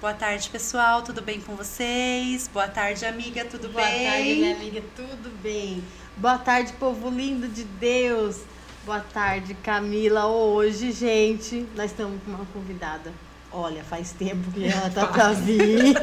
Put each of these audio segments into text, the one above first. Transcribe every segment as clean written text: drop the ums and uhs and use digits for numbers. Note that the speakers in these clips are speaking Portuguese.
Boa tarde, pessoal, tudo bem com vocês? Boa tarde, amiga, tudo Boa bem? Boa tarde, minha amiga, tudo bem? Boa tarde, povo lindo de Deus. Boa tarde, Camila. Hoje, gente, nós estamos com uma convidada. Olha, faz tempo que ela tá pra vir.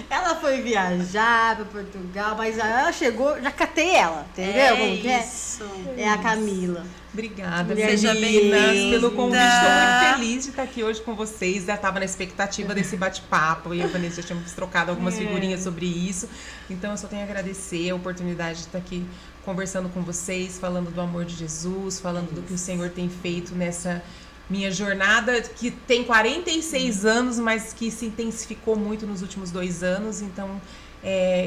Ela foi viajar para Portugal, mas ela chegou, já catei ela, entendeu? Como que é? Isso. É a Camila. Obrigada, Seja meninas, bem-vinda. pelo convite. Estou muito feliz de estar aqui hoje com vocês. Já estava na expectativa desse bate-papo e a Vanessa já tínhamos trocado algumas figurinhas sobre isso. Então, eu só tenho a agradecer a oportunidade de estar aqui conversando com vocês, falando do amor de Jesus, falando do que o Senhor tem feito nessa minha jornada, que tem 46 anos, mas que se intensificou muito nos últimos 2 anos. Então,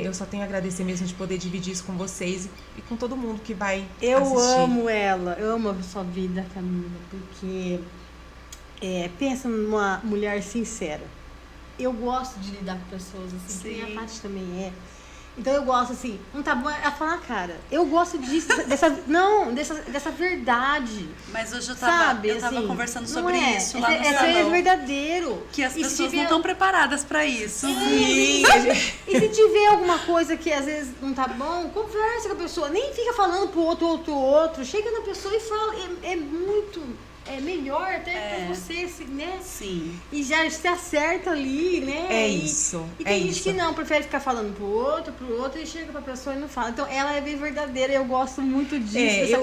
eu só tenho a agradecer mesmo de poder dividir isso com vocês e com todo mundo que vai assistir. Eu amo ela, eu amo a sua vida, Camila, porque pensa numa mulher sincera. Eu gosto de lidar com pessoas assim, que a Paty também é. Então eu gosto assim, não tá bom, ela fala, cara, eu gosto disso, dessa verdade. Mas hoje eu tava assim, conversando sobre isso lá no salão. É verdadeiro. Que as pessoas não estão preparadas pra isso. Sim. E se tiver alguma coisa que às vezes não tá bom, conversa com a pessoa. Nem fica falando pro outro. Chega na pessoa e fala. É melhor até pra você, né? Sim. E já se acerta ali, né? Isso. E tem gente que não, prefere ficar falando pro outro e chega pra pessoa e não fala. Então ela é bem verdadeira, eu gosto muito disso.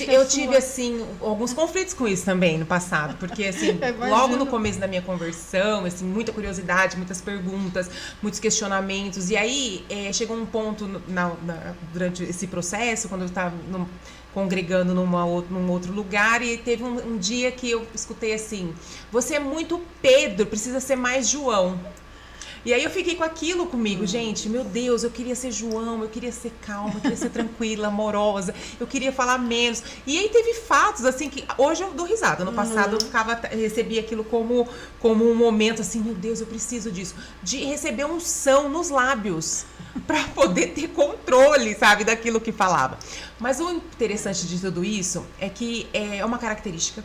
Eu tive, assim, alguns conflitos com isso também no passado. Porque, assim, logo no começo da minha conversão, assim, muita curiosidade, muitas perguntas, muitos questionamentos. E aí, chegou um ponto durante esse processo, quando eu estava congregando num outro lugar, e teve um dia que eu escutei assim: você é muito Pedro, precisa ser mais João. E aí eu fiquei com aquilo comigo, gente, meu Deus, eu queria ser João, eu queria ser calma, eu queria ser tranquila, amorosa, eu queria falar menos. E aí teve fatos, assim, que hoje eu dou risada. No passado eu recebia aquilo como um momento assim, meu Deus, eu preciso disso. De receber unção nos lábios, para poder ter controle, sabe, daquilo que falava. Mas o interessante de tudo isso é que é uma característica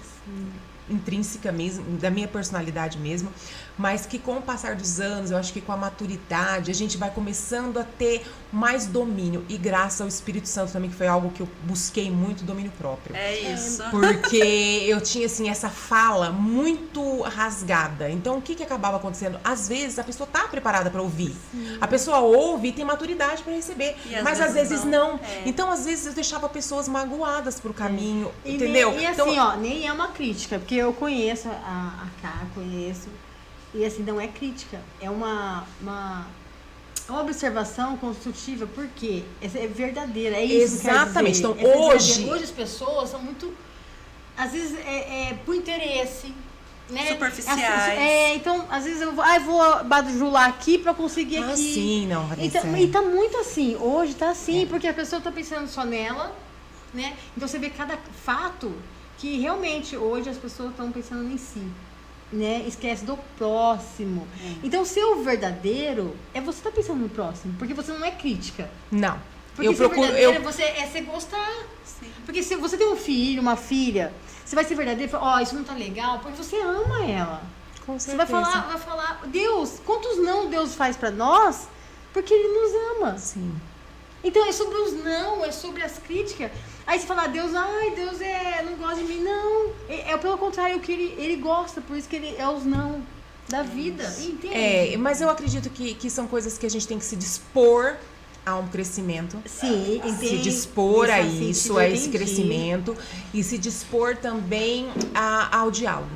intrínseca mesmo, da minha personalidade mesmo, mas que com o passar dos anos, eu acho que com a maturidade, a gente vai começando a ter mais domínio, e graças ao Espírito Santo também, que foi algo que eu busquei muito, domínio próprio. É isso. Porque eu tinha, assim, essa fala muito rasgada. Então, o que acabava acontecendo? Às vezes, a pessoa tá preparada para ouvir. Sim. A pessoa ouve e tem maturidade para receber, mas às vezes não. Então, às vezes, eu deixava pessoas magoadas pro caminho, entendeu? E assim, então, nem é uma crítica, porque eu conheço a Cá, conheço. E assim, não é crítica, é uma observação construtiva, porque é verdadeira, é isso. Exatamente. Que então, hoje as pessoas são muito, às vezes, por interesse, né? Superficiais. Então, às vezes eu vou bajular aqui pra conseguir aqui. Sim, não, Vanessa. Então, e tá muito assim, hoje tá assim, porque a pessoa tá pensando só nela, né? Então você vê cada fato que realmente hoje as pessoas estão pensando em si. Né? Esquece do próximo. Então, ser o verdadeiro é você tá pensando no próximo, porque você não é crítica. Não. Porque ser verdadeiro é você gostar. Sim. Porque se você tem um filho, uma filha, você vai ser verdadeiro e falar, isso não tá legal, porque você ama ela. Com certeza. Você vai falar, Deus, quantos não Deus faz pra nós? Porque Ele nos ama. Sim. Então é sobre os não, é sobre as críticas. Aí você fala, Deus não gosta de mim. Não, é pelo contrário, o que ele gosta, por isso que ele é os não da vida. Entende? Mas eu acredito que são coisas que a gente tem que se dispor a um crescimento. Sim, entendi. Se dispor a isso, a esse crescimento, e se dispor também ao diálogo.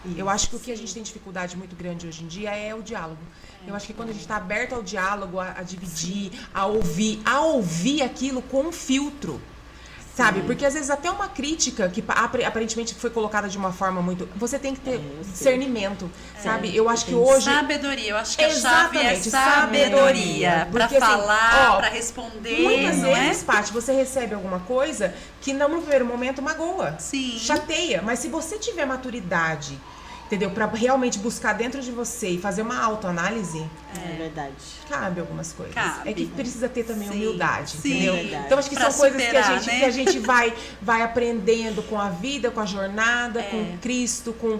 Isso, eu acho que o que a gente tem dificuldade muito grande hoje em dia é o diálogo. Eu acho que quando a gente está aberto ao diálogo, a dividir, a ouvir aquilo com um filtro, sabe? Porque às vezes até uma crítica que aparentemente foi colocada de uma forma muito... Você tem que ter discernimento, sabe? Eu acho que hoje... Sabedoria, eu acho que a chave é sabedoria. Pra falar, pra responder, muitas vezes, Paty, você recebe alguma coisa que no primeiro momento magoa, chateia. Mas se você tiver maturidade entendeu? Pra realmente buscar dentro de você e fazer uma autoanálise. É verdade. Cabe algumas coisas. Cabe. É que precisa ter também Sim, humildade, sim. entendeu? Verdade. Então acho que Pra são coisas superar, que né? a gente vai aprendendo com a vida, com a jornada, com Cristo, com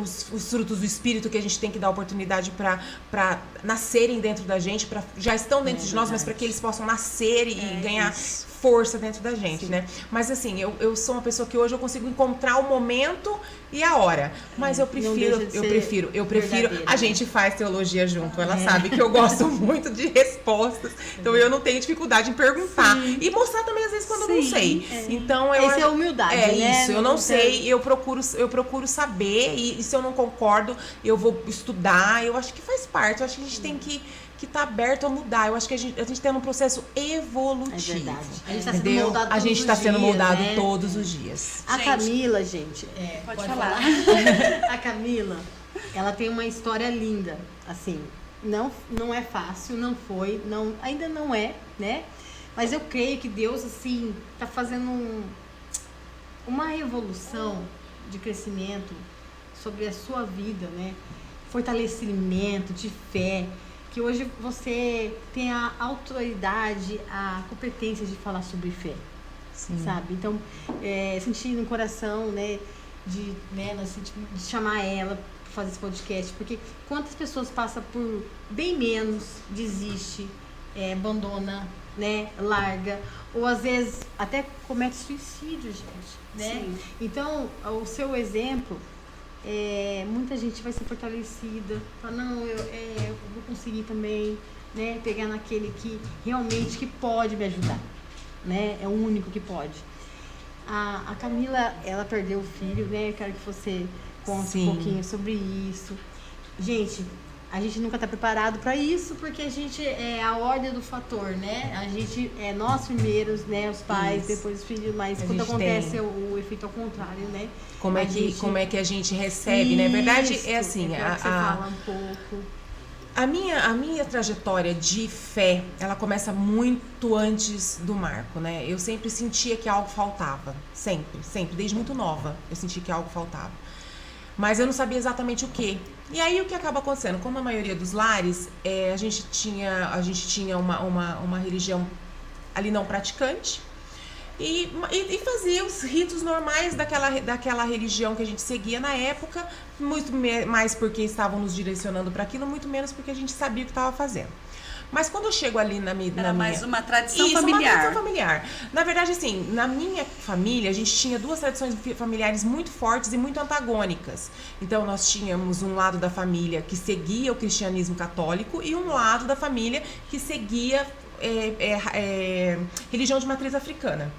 os frutos do Espírito que a gente tem que dar oportunidade para nascerem dentro da gente, já estão dentro de nós, mas para que eles possam nascer e ganhar força dentro da gente, né? Mas assim, eu sou uma pessoa que hoje eu consigo encontrar o momento e a hora. Mas eu prefiro. A gente faz teologia junto. Ela sabe que eu gosto muito de respostas. Então eu não tenho dificuldade em perguntar. E mostrar também, às vezes, quando eu não sei. Então, Essa é a humildade, né? isso, eu não sei, eu procuro saber. E se eu não concordo, eu vou estudar. Eu acho que faz parte. Eu acho que a gente tem que tá aberto a mudar. Eu acho que a gente tá num processo evolutivo. É verdade. A gente tá entendeu? sendo moldado A gente todos tá os sendo dias, moldado né? todos os dias. A Camila, gente, pode falar. A Camila, ela tem uma história linda, assim, não é fácil, ainda não é, né? Mas eu creio que Deus, assim, tá fazendo uma revolução de crescimento sobre a sua vida, né? Fortalecimento de fé, que hoje você tem a autoridade, a competência de falar sobre fé. Sim. Sabe? Então, sentir no coração, né, de chamar ela para fazer esse podcast, porque quantas pessoas passam por bem menos, desiste, abandona, né, larga, ou às vezes até comete suicídio, gente, né? Sim. Então, o seu exemplo, muita gente vai ser fortalecida, fala, não, eu vou conseguir também, né, pegar naquele que realmente que pode me ajudar. Né? É o único que pode. A Camila, ela perdeu o filho, né? Eu quero que você conte um pouquinho sobre isso. Gente, a gente nunca está preparado para isso, porque a gente é a ordem do fator, né? A gente é nós primeiros, né? Os pais, depois os filhos, mas quando acontece o efeito ao contrário, né? Como é que a gente recebe, né? Na verdade, é assim. Eu quero que você fala um pouco. A minha trajetória de fé, ela começa muito antes do Marco, né? Eu sempre sentia que algo faltava. Sempre. Desde muito nova, eu sentia que algo faltava. Mas eu não sabia exatamente o quê. E aí, o que acaba acontecendo? Como a maioria dos lares, a gente tinha uma religião ali não praticante. E fazia os ritos normais daquela religião que a gente seguia na época, muito mais porque estavam nos direcionando para aquilo, muito menos porque a gente sabia o que estava fazendo. Mas quando eu chego ali Era mais uma tradição familiar. Uma tradição familiar. Na verdade, assim, na minha família, a gente tinha duas tradições familiares muito fortes e muito antagônicas. Então, nós tínhamos um lado da família que seguia o cristianismo católico e um lado da família que seguia religião de matriz africana.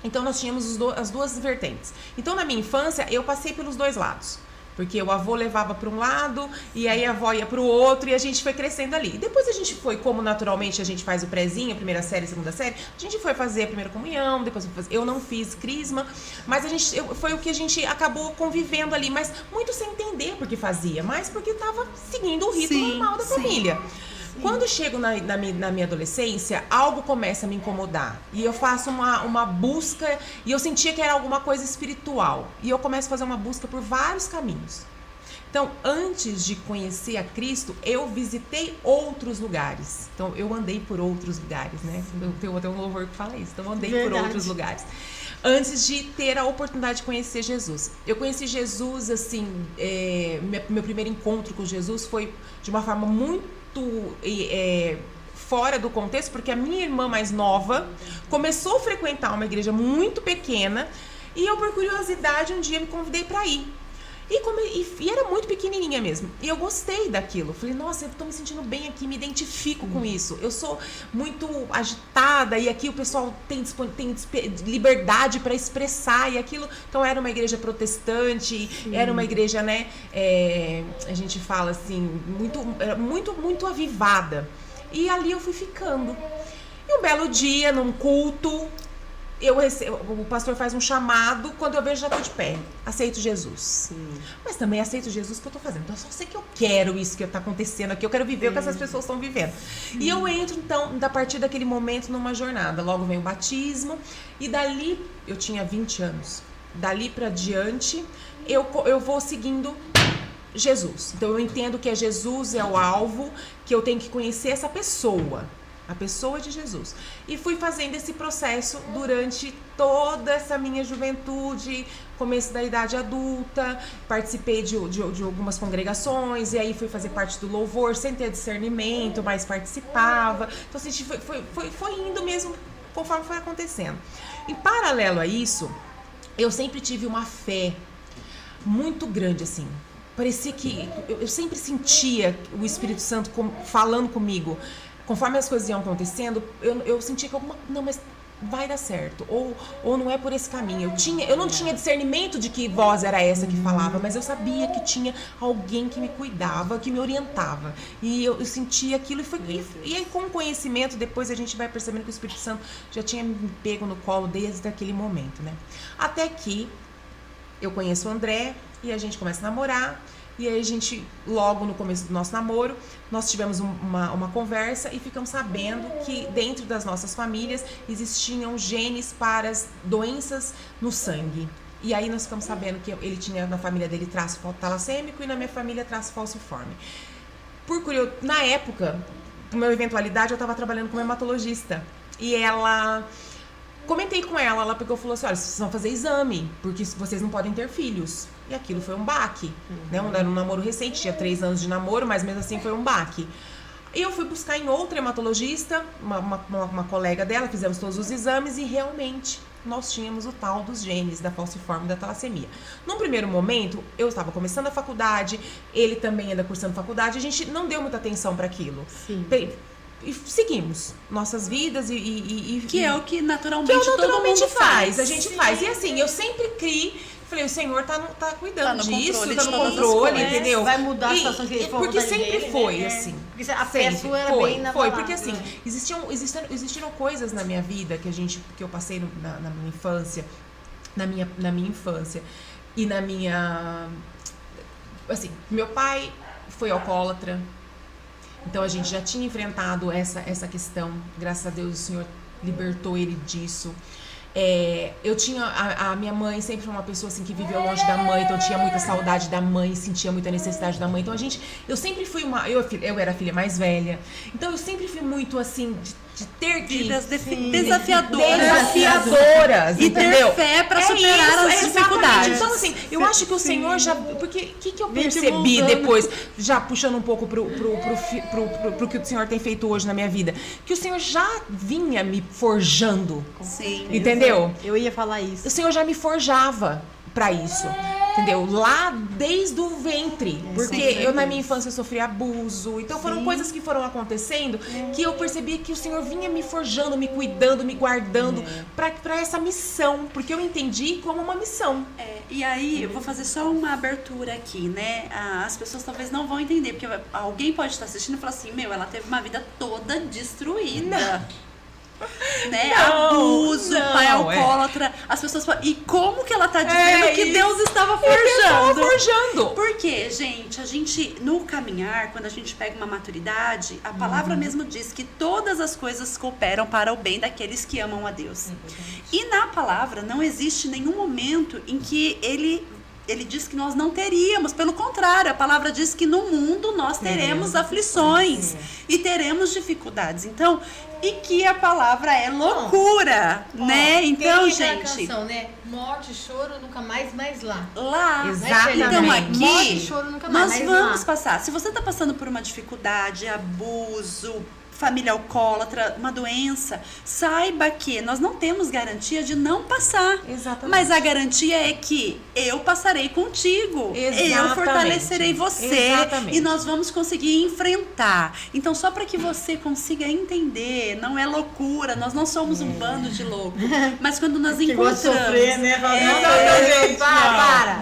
Então, nós tínhamos as duas vertentes. Então, na minha infância, eu passei pelos dois lados. Porque o avô levava para um lado e aí a avó ia para o outro e a gente foi crescendo ali. E depois a gente foi, como naturalmente a gente faz o prézinho, a primeira série, a segunda série, a gente foi fazer a primeira comunhão, depois eu não fiz crisma, mas foi o que a gente acabou convivendo ali, mas muito sem entender por que fazia, mas porque estava seguindo o rito normal da família. Quando eu chego na minha adolescência, algo começa a me incomodar. E eu faço uma busca, e eu sentia que era alguma coisa espiritual. E eu começo a fazer uma busca por vários caminhos. Então, antes de conhecer a Cristo, eu visitei outros lugares. Então, eu andei por outros lugares, né? Tem um louvor que fala isso. Então, eu andei por outros lugares. Antes de ter a oportunidade de conhecer Jesus. Eu conheci Jesus, assim, meu primeiro encontro com Jesus foi de uma forma muito fora do contexto, porque a minha irmã mais nova começou a frequentar uma igreja muito pequena e eu, por curiosidade, um dia me convidei para ir. E era muito pequenininha mesmo. E eu gostei daquilo. Falei, nossa, eu tô me sentindo bem aqui, me identifico com isso. Eu sou muito agitada e aqui o pessoal tem liberdade para expressar e aquilo. Então era uma igreja protestante, era uma igreja, né? A gente fala assim, muito avivada. E ali eu fui ficando. E um belo dia, num culto, o pastor faz um chamado, quando eu vejo já tô de pé, aceito Jesus. Sim. Mas também aceito Jesus que eu tô fazendo. Então eu só sei que eu quero isso que tá acontecendo aqui, eu quero viver o que essas pessoas estão vivendo. E eu entro então, a partir daquele momento, numa jornada. Logo vem o batismo e dali, eu tinha 20 anos, dali pra diante eu vou seguindo Jesus. Então eu entendo que Jesus é o alvo, que eu tenho que conhecer essa pessoa. A pessoa de Jesus. E fui fazendo esse processo durante toda essa minha juventude, começo da idade adulta, participei de algumas congregações, e aí fui fazer parte do louvor, sem ter discernimento, mas participava. Então, assim, foi indo mesmo conforme foi acontecendo. Em paralelo a isso, eu sempre tive uma fé muito grande, assim. Parecia que eu sempre sentia o Espírito Santo falando comigo. Conforme as coisas iam acontecendo, eu sentia que não, mas vai dar certo. Ou não é por esse caminho. Eu não tinha discernimento de que voz era essa que falava, mas eu sabia que tinha alguém que me cuidava, que me orientava. E eu sentia aquilo e aí, com o conhecimento, depois a gente vai percebendo que o Espírito Santo já tinha me pego no colo desde aquele momento, né? Até que eu conheço o André e a gente começa a namorar. E aí a gente, logo no começo do nosso namoro, nós tivemos uma conversa e ficamos sabendo que dentro das nossas famílias existiam genes para as doenças no sangue. E aí nós ficamos sabendo que ele tinha na família dele traço talassêmico e na minha família traço falciforme. Na época, por uma eventualidade, eu estava trabalhando como hematologista. E comentei com ela pegou e falou assim, olha, vocês vão fazer exame, porque vocês não podem ter filhos. E aquilo foi um baque, né? Era um namoro recente, tinha 3 anos de namoro, mas mesmo assim foi um baque. E eu fui buscar em outra hematologista, uma colega dela, fizemos todos os exames e realmente nós tínhamos o tal dos genes da falciforme e da talassemia. Num primeiro momento, eu estava começando a faculdade, ele também ainda cursando faculdade, a gente não deu muita atenção para aquilo. Sim. E seguimos nossas vidas que é o que naturalmente todo mundo faz. A gente Sim. faz. E assim, eu sempre criei. Falei, o Senhor tá cuidando disso, tá no todas as controle, coisas. entendeu? Vai mudar a situação que ele for. Porque sempre foi, assim. Porque a Sempre pessoa era foi, bem na foi, palavra, porque assim, né? existiram coisas na minha vida que eu passei na minha infância, na minha infância e na minha... Assim, meu pai foi alcoólatra, então a gente já tinha enfrentado essa questão, graças a Deus o Senhor libertou ele disso. Eu tinha a minha mãe sempre foi uma pessoa assim que viveu longe da mãe, então eu tinha muita saudade da mãe, sentia muita necessidade da mãe. Então eu sempre fui eu era a filha mais velha. Então eu sempre fui muito assim de ter que vidas desafiadoras e entendeu? Ter fé para superar as dificuldades. Então assim, eu acho que o Senhor já, porque o que eu percebi depois, já puxando um pouco pro que o Senhor tem feito hoje na minha vida, que o Senhor já vinha me forjando. Sim. Entendeu? Eu ia falar isso. O Senhor já me forjava pra isso, entendeu? Lá desde o ventre, porque eu na minha infância sofri abuso, então foram coisas que foram acontecendo que eu percebi que o Senhor vinha me forjando, me cuidando, me guardando pra essa missão, porque eu entendi como uma missão. E aí eu vou fazer só uma abertura aqui, né? As pessoas talvez não vão entender, porque alguém pode estar assistindo e falar assim, ela teve uma vida toda destruída. Né? Abuso, pai alcoólatra, as pessoas falam, e como que ela tá dizendo que Deus estava forjando? Porque, gente, a gente no caminhar, quando a gente pega uma maturidade, a palavra mesmo diz que todas as coisas cooperam para o bem daqueles que amam a Deus. E na palavra não existe nenhum momento em que ele diz que nós não teríamos, pelo contrário, a palavra diz que no mundo nós teremos aflições e teremos dificuldades. Então, e que a palavra é loucura, né? Então, gente... canção, né? Morte e choro nunca mais lá. Exatamente. Então, aqui, morte e choro nunca mais nós vamos passar. Se você está passando por uma dificuldade, abuso, família alcoólatra, uma doença, saiba que nós não temos garantia de não passar. Exatamente. Mas a garantia é que eu passarei contigo. Exatamente. Eu fortalecerei você. Exatamente. E nós vamos conseguir enfrentar. Então, só para que você consiga entender, não é loucura, nós não somos um bando de loucos. Mas quando nós encontramos... sofrer, né?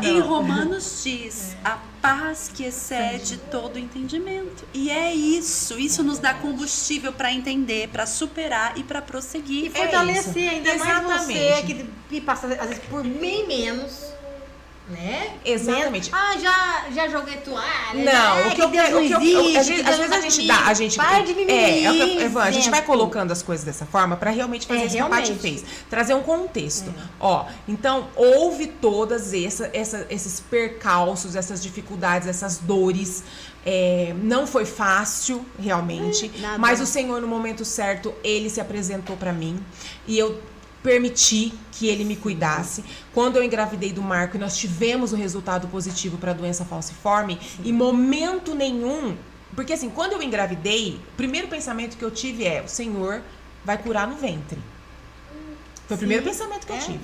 Em Romanos diz... A paz que excede todo entendimento. E é isso nos dá combustível para entender, para superar e para prosseguir. E fortalecer ainda mais você que passa às vezes por bem menos, né? Exatamente. Já joguei toalha. Não, o que eu quero. Às vezes a gente dá. A gente a gente vai colocando as coisas dessa forma pra realmente fazer isso que a Paty fez. Trazer um contexto. Ó, então, houve todas esses percalços, essas dificuldades, essas dores. Não foi fácil, realmente. Mas o Senhor, no momento certo, Ele se apresentou pra mim. E eu permiti que ele me cuidasse. Quando eu engravidei do Marco e nós tivemos o resultado positivo para a doença falciforme, em momento nenhum, porque assim, quando eu engravidei, o primeiro pensamento que eu tive o Senhor vai curar no ventre. Foi o primeiro pensamento que eu tive.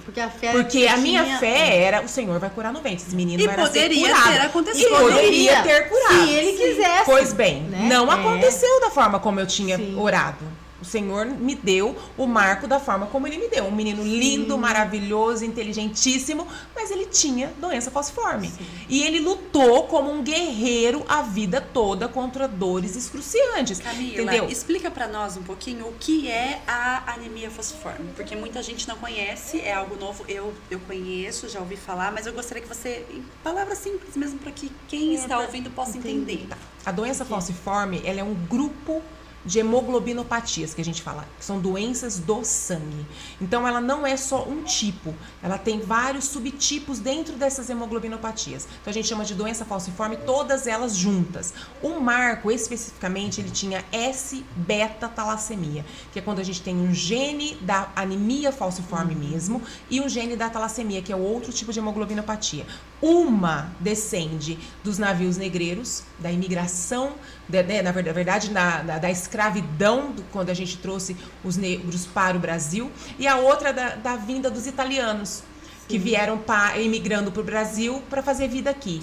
Porque a minha fé era, o Senhor vai curar no ventre. Esse menino vai nascer curado. E poderia ter acontecido. E poderia ter curado. Se ele quisesse. Pois bem, não aconteceu da forma como eu tinha orado. O Senhor me deu o Marco da forma como ele me deu. Um menino lindo, maravilhoso, inteligentíssimo, mas ele tinha doença falciforme. E ele lutou como um guerreiro a vida toda contra dores excruciantes. Camila, entendeu? Explica pra nós um pouquinho o que é a anemia falciforme. Porque muita gente não conhece, é algo novo. Eu conheço, já ouvi falar, mas eu gostaria que você, em palavras simples mesmo, para que quem está ouvindo possa entender. A doença falciforme, ela é um grupo de hemoglobinopatias, que a gente fala, que são doenças do sangue. Então, ela não é só um tipo, ela tem vários subtipos dentro dessas hemoglobinopatias. Então, a gente chama de doença falciforme, todas elas juntas. O Marco, especificamente, ele tinha S-beta-talassemia, que é quando a gente tem um gene da anemia falciforme mesmo, e um gene da talassemia, que é o outro tipo de hemoglobinopatia. Uma descende dos navios negreiros, da imigração, na verdade, da escravidão, quando a gente trouxe os negros para o Brasil, e a outra da vinda dos italianos, que vieram imigrando para o Brasil para fazer vida aqui.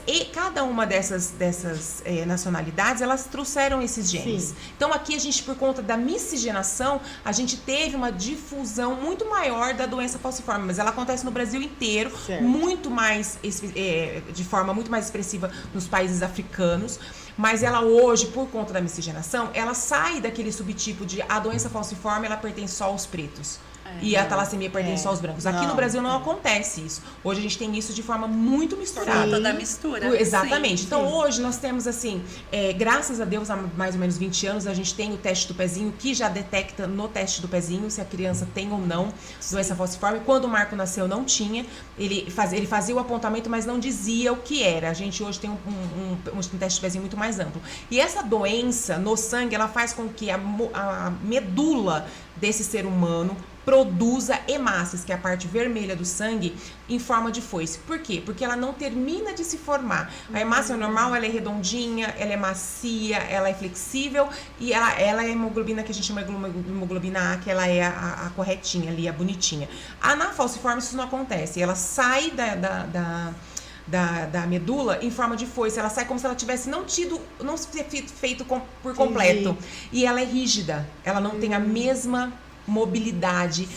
E cada uma dessas nacionalidades, elas trouxeram esses genes. Sim. Então aqui a gente, por conta da miscigenação, a gente teve uma difusão muito maior da doença falciforme, mas ela acontece no Brasil inteiro, muito mais, de forma muito mais expressiva nos países africanos. Mas ela hoje, por conta da miscigenação, ela sai daquele subtipo de a doença falciforme, ela pertence só aos pretos. E a talassemia pertence só aos brancos. Aqui no Brasil não acontece isso. Hoje a gente tem isso de forma muito misturada. Por conta da mistura. Exatamente. Então hoje nós temos assim, graças a Deus, há mais ou menos 20 anos, a gente tem o teste do pezinho, que já detecta no teste do pezinho se a criança tem ou não doença falciforme. Quando o Marco nasceu, não tinha. Ele fazia o apontamento, mas não dizia o que era. A gente hoje tem um teste de pezinho muito mais amplo. E essa doença no sangue, ela faz com que a medula desse ser humano produza hemácias, que é a parte vermelha do sangue, em forma de foice. Por quê? Porque ela não termina de se formar. A hemácia normal, ela é redondinha, ela é macia, ela é flexível e ela é a hemoglobina que a gente chama de hemoglobina A, que ela é a corretinha ali, a bonitinha. Na falciforme isso não acontece. Ela sai da medula em forma de foice. Ela sai como se ela tivesse não sido feito por completo. E ela é rígida. Ela não tem a mesma mobilidade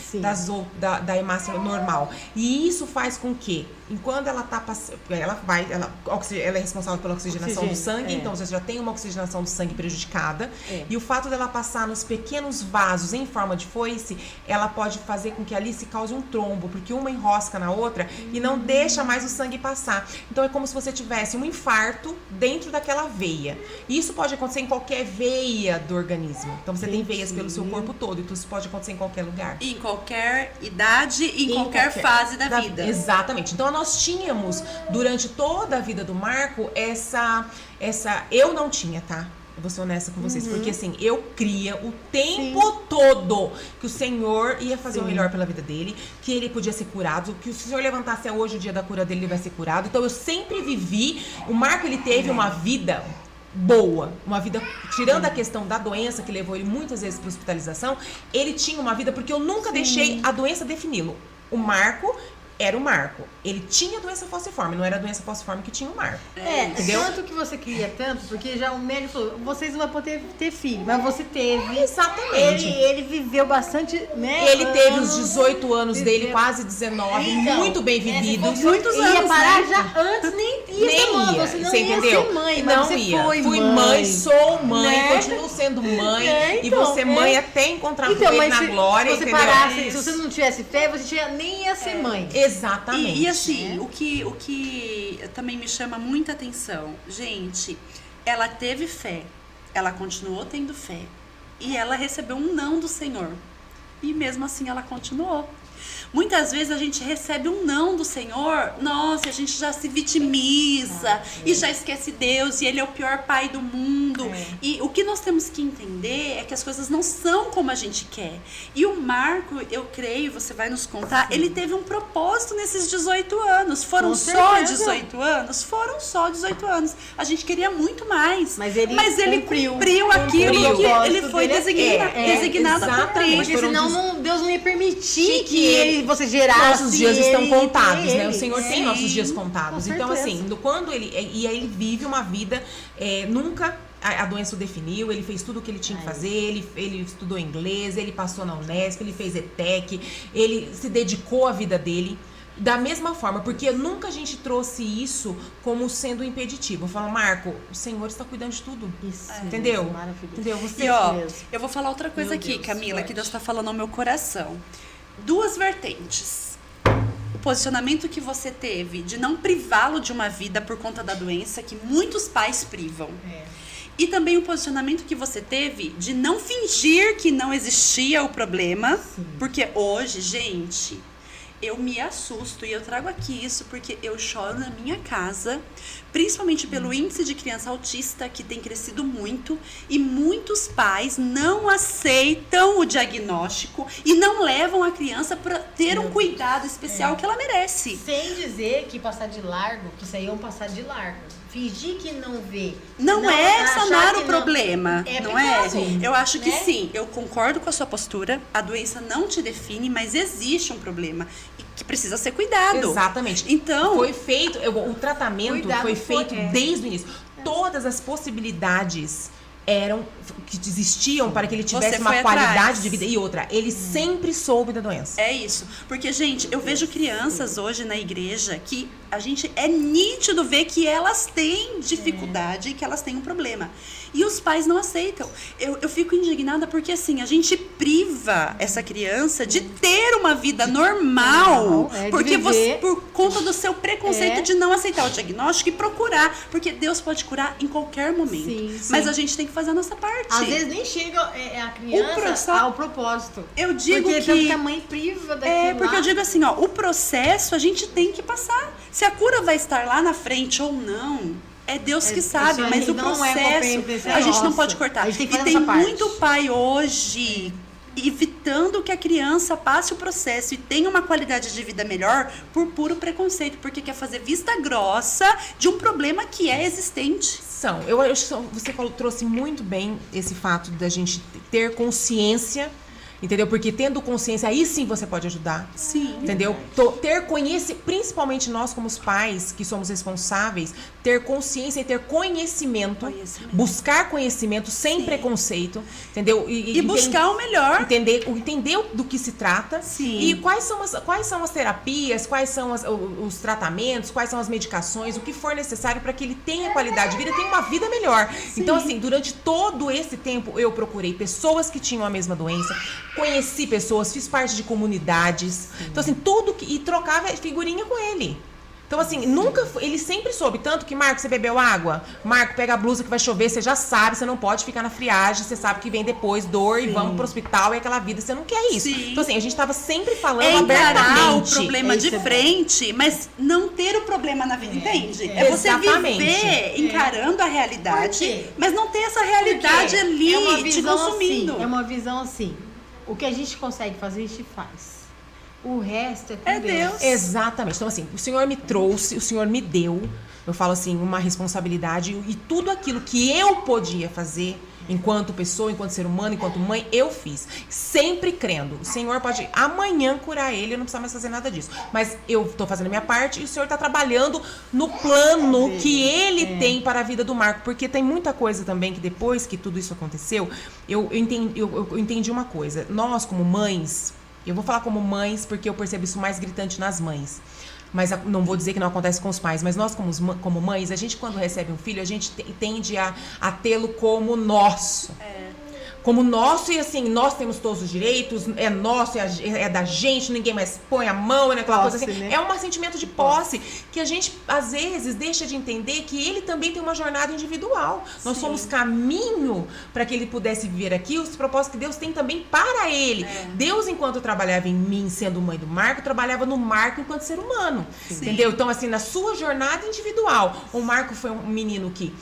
da hemácia normal. E isso faz com que, enquanto ela tá passando, ela é responsável pela oxigenação do sangue, então você já tem uma oxigenação do sangue prejudicada, e o fato dela passar nos pequenos vasos em forma de foice, ela pode fazer com que ali se cause um trombo, porque uma enrosca na outra e não deixa mais o sangue passar. Então é como se você tivesse um infarto dentro daquela veia. E isso pode acontecer em qualquer veia do organismo. Então você tem veias pelo seu corpo todo, então isso pode acontecer em qualquer lugar. Em qualquer idade, em qualquer fase da vida. Exatamente. Então nós tínhamos, durante toda a vida do Marco, essa eu não tinha, tá? Eu vou ser honesta com vocês, porque assim, eu cria o tempo todo que o Senhor ia fazer o melhor pela vida dele, que ele podia ser curado, que se o Senhor levantasse hoje o dia da cura dele, ele vai ser curado. Então eu sempre vivi, o Marco ele teve uma vida boa, uma vida, tirando a questão da doença que levou ele muitas vezes para hospitalização, ele tinha uma vida, porque eu nunca deixei a doença defini-lo. O Marco era o Marco. Ele tinha doença falciforme, não era a doença falciforme que tinha o Marco. Entendeu? Tanto que você queria tanto, porque já o médico falou, vocês não vão poder ter filho, mas você teve. Exatamente. Ele viveu bastante, né? Ele teve os 18 anos dele, quase 19, então, muito bem vividos. Muitos anos, ia parar já antes, nem ia. Você entendeu? Ser mãe, não você ia. Fui mãe, sou mãe, né? continuo sendo mãe. E você mãe até encontrar então, ele na glória, se você entendeu? parasse, se você não tivesse fé, você nem ia ser mãe. Exatamente. E assim, o que também me chama muita atenção, gente, ela teve fé, ela continuou tendo fé, e ela recebeu um não do Senhor. E mesmo assim ela continuou. Muitas vezes a gente recebe um não do Senhor, nossa, a gente já se vitimiza e já esquece Deus e Ele é o pior pai do mundo. E o que nós temos que entender é que as coisas não são como a gente quer. E o Marco, eu creio, você vai nos contar, ele teve um propósito nesses 18 anos. Foram só 18 anos? Foram só 18 anos. A gente queria muito mais. Mas ele cumpriu aquilo que ele foi designado a cumprir. Porque senão Deus não ia permitir que você gerasse. Nossos dias estão contados, né? O Senhor tem nossos dias contados. Então, assim, quando ele vive uma vida, nunca a doença o definiu, ele fez tudo o que ele tinha que fazer, ele estudou inglês, ele passou na Unesp, ele fez ETEC, ele se dedicou à vida dele. Da mesma forma, porque nunca a gente trouxe isso como sendo impeditivo. Eu falo, Marco, o Senhor está cuidando de tudo. Isso. Entendeu? Maravilhoso. Entendeu? Você e eu vou falar outra coisa aqui, Camila, que Deus está falando ao meu coração. 2 vertentes. O posicionamento que você teve de não privá-lo de uma vida por conta da doença, que muitos pais privam. E também o posicionamento que você teve de não fingir que não existia o problema. Sim. Porque hoje, gente, eu me assusto e eu trago aqui isso porque eu choro na minha casa, principalmente pelo índice de criança autista que tem crescido muito e muitos pais não aceitam o diagnóstico e não levam a criança para ter um cuidado especial que ela merece. Sem dizer que passar de largo, que isso aí é um passar de largo. Fingir que não vê. Não é sanar o problema, é não é? Eu acho que sim, eu concordo com a sua postura, a doença não te define, mas existe um problema que precisa ser cuidado. Exatamente. Então, foi feito, o tratamento foi feito desde o início. Todas as possibilidades que existiam para que ele tivesse uma qualidade de vida. E outra, ele sempre soube da doença. É isso. Porque, gente, eu vejo crianças hoje na igreja que a gente é nítido ver que elas têm dificuldade e que elas têm um problema. E os pais não aceitam. Eu fico indignada porque, assim, a gente priva essa criança de ter uma vida normal. Porque você, por conta do seu preconceito de não aceitar o diagnóstico e procurar. Porque Deus pode curar em qualquer momento. Sim. Mas a gente tem que fazer a nossa parte. Às vezes nem chega a criança ao propósito. Eu digo porque tanto que a mãe priva daquilo porque eu digo assim, o processo a gente tem que passar. Se a cura vai estar lá na frente ou não, é Deus que sabe, mas o processo a gente não pode cortar. E tem muito pai hoje evitando que a criança passe o processo e tenha uma qualidade de vida melhor por puro preconceito, porque quer fazer vista grossa de um problema que é existente. Eu acho que você trouxe muito bem esse fato da gente ter consciência, entendeu? Porque tendo consciência, aí sim você pode ajudar. Sim. Entendeu? Ter conhecimento, principalmente nós como os pais, que somos responsáveis, ter consciência e ter conhecimento. Buscar conhecimento sem preconceito, entendeu? E buscar o melhor. Entender do que se trata. Sim. E quais são as terapias, quais são os tratamentos, quais são as medicações, o que for necessário para que ele tenha qualidade de vida e tenha uma vida melhor. Sim. Então, assim, durante todo esse tempo, eu procurei pessoas que tinham a mesma doença, conheci pessoas, fiz parte de comunidades. Então, assim, e trocava figurinha com ele. Então, assim, ele sempre soube. Tanto que, Marco, você bebeu água? Marco, pega a blusa que vai chover, você já sabe, você não pode ficar na friagem, você sabe que vem depois dor e vamos pro hospital e aquela vida, você não quer isso. Sim. Então, assim, a gente tava sempre falando encarar o problema de frente, mas não ter o problema na vida, entende? É você viver encarando a realidade, mas não ter essa realidade ali te consumindo. Assim, é uma visão assim, o que a gente consegue fazer, a gente faz. O resto é com Deus. Exatamente. Então, assim, o Senhor me trouxe, o Senhor me deu, eu falo assim, uma responsabilidade e tudo aquilo que eu podia fazer enquanto pessoa, enquanto ser humano, enquanto mãe, eu fiz. Sempre crendo. O Senhor pode amanhã curar ele, eu não preciso mais fazer nada disso. Mas eu tô fazendo a minha parte e o Senhor tá trabalhando no plano que ele tem para a vida do Marco. Porque tem muita coisa também que depois que tudo isso aconteceu, eu entendi uma coisa. Nós, como mães, eu vou falar como mães porque eu percebo isso mais gritante nas mães. Mas não vou dizer que não acontece com os pais, mas nós como mães, a gente quando recebe um filho, a gente tende a tê-lo como nosso. como nosso, e assim, nós temos todos os direitos, é nosso, é da gente, ninguém mais põe a mão, né, aquela coisa assim. Né? É um sentimento de posse que a gente, às vezes, deixa de entender que ele também tem uma jornada individual. Nós somos caminho para que ele pudesse viver aqui, os propósitos que Deus tem também para ele. Deus, enquanto trabalhava em mim, sendo mãe do Marco, trabalhava no Marco enquanto ser humano. Entendeu? Então, assim, na sua jornada individual, o Marco foi um menino que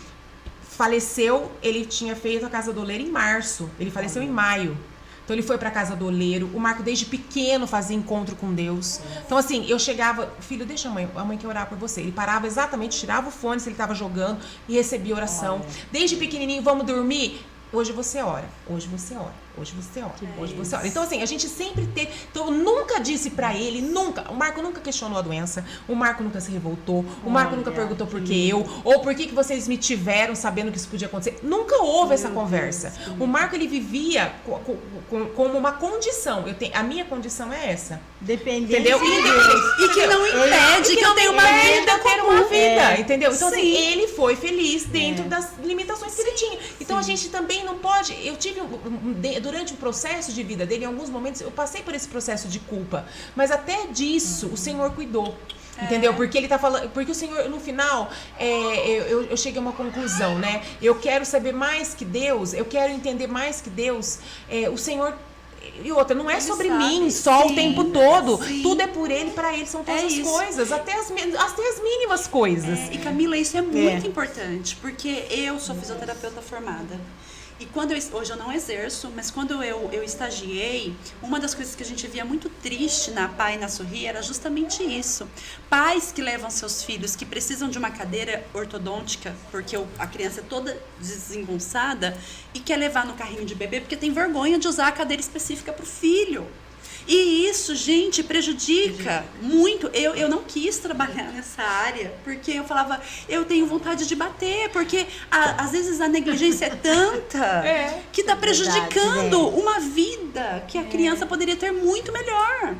faleceu, ele tinha feito a Casa do Oleiro em março. Ele faleceu em maio. Então ele foi pra Casa do Oleiro. O Marco desde pequeno fazia encontro com Deus. Então assim, eu chegava, filho, deixa a mãe quer orar por você. Ele parava exatamente, tirava o fone se ele tava jogando e recebia oração. Desde pequenininho, vamos dormir? Hoje você ora, hoje você ora, hoje você ora, hoje você ora. Então, assim, a gente sempre teve... Então, eu nunca disse pra ele, nunca... O Marco nunca questionou a doença, o Marco nunca se revoltou, o Marco nunca perguntou por que eu, ou por que vocês me tiveram sabendo que isso podia acontecer. Nunca houve essa conversa. O Marco, ele vivia como uma condição. A minha condição é essa. Dependente. Entendeu? E que não impede que eu tenha uma vida ter uma vida, entendeu? Então, assim, ele foi feliz dentro das limitações que ele tinha. Então, a gente também não pode... Eu tive, durante o processo de vida dele, em alguns momentos, eu passei por esse processo de culpa. Mas até disso, o Senhor cuidou. Entendeu? Porque ele tá falando... Porque o Senhor, no final, eu cheguei a uma conclusão, né? Eu quero saber mais que Deus, eu quero entender mais que Deus. O Senhor... E outra, não é sobre mim só o tempo todo. Tudo é por ele, para ele são todas as coisas, até as mínimas coisas. E Camila, isso é muito importante, porque eu sou fisioterapeuta formada. E hoje eu não exerço, mas quando eu estagiei, uma das coisas que a gente via muito triste na PAI e na Sorri era justamente isso. Pais que levam seus filhos que precisam de uma cadeira ortodôntica, porque a criança é toda desengonçada, e quer levar no carrinho de bebê porque tem vergonha de usar a cadeira específica para o filho. E isso, gente, prejudica muito. Eu não quis trabalhar nessa área, porque eu falava, eu tenho vontade de bater, porque às vezes a negligência é tanta que está prejudicando uma vida que a criança poderia ter muito melhor.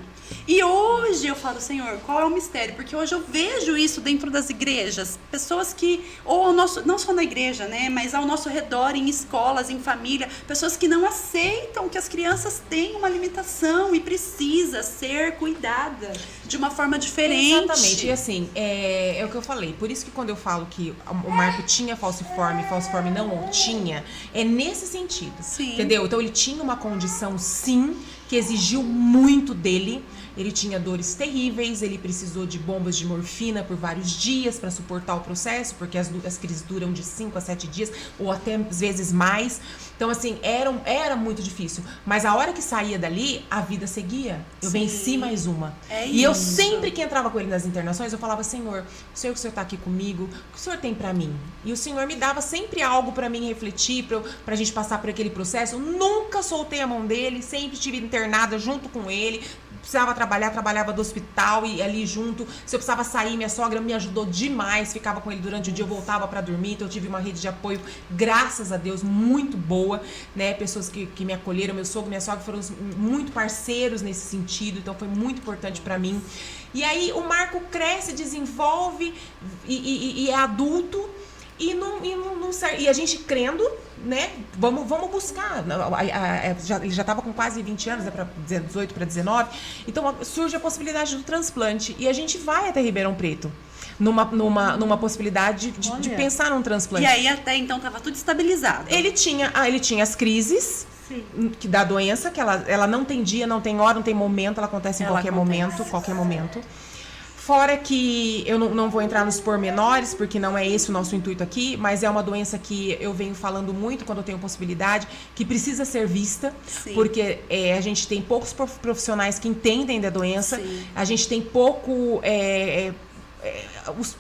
E hoje eu falo, Senhor, qual é o mistério? Porque hoje eu vejo isso dentro das igrejas. Pessoas que, ou ao nosso, não só na igreja, né? Mas ao nosso redor, em escolas, em família. Pessoas que não aceitam que as crianças têm uma limitação e precisa ser cuidada de uma forma diferente. Exatamente. E assim, é o que eu falei. Por isso que quando eu falo que o Marco tinha falciforme não tinha, é nesse sentido. Sim. Entendeu? Então ele tinha uma condição, sim, que exigiu muito dele. Ele tinha dores terríveis, ele precisou de bombas de morfina por vários dias para suportar o processo, porque as crises duram de 5 a 7 dias, ou até às vezes mais. Então, assim, era muito difícil. Mas a hora que saía dali, a vida seguia. Eu venci mais uma. E eu sempre que entrava com ele nas internações, eu falava, Senhor, o Senhor está aqui comigo, o que o Senhor tem para mim? E o Senhor me dava sempre algo para mim refletir, pra gente passar por aquele processo. Eu nunca soltei a mão dele, sempre estive internada junto com ele. Precisava trabalhava do hospital e ali junto. Se eu precisava sair, minha sogra me ajudou demais. Ficava com ele durante o dia, eu voltava para dormir. Então eu tive uma rede de apoio, graças a Deus, muito boa, né? Pessoas que me acolheram, meu sogro e minha sogra foram muito parceiros nesse sentido. Então foi muito importante para mim. E aí o Marco cresce, desenvolve e é adulto. E a gente crendo, né? Vamos buscar. Ele já estava com quase 20 anos, 18 para 19. Então surge a possibilidade do transplante. E a gente vai até Ribeirão Preto. Numa possibilidade de pensar num transplante. E aí até então estava tudo estabilizado. Ele tinha as crises. Que da doença, que ela não tem dia, não tem hora, não tem momento, ela acontece em qualquer momento. Fora que eu não vou entrar nos pormenores, porque não é esse o nosso intuito aqui, mas é uma doença que eu venho falando muito quando eu tenho possibilidade, que precisa ser vista, porque a gente tem poucos profissionais que entendem da doença, a gente tem pouco...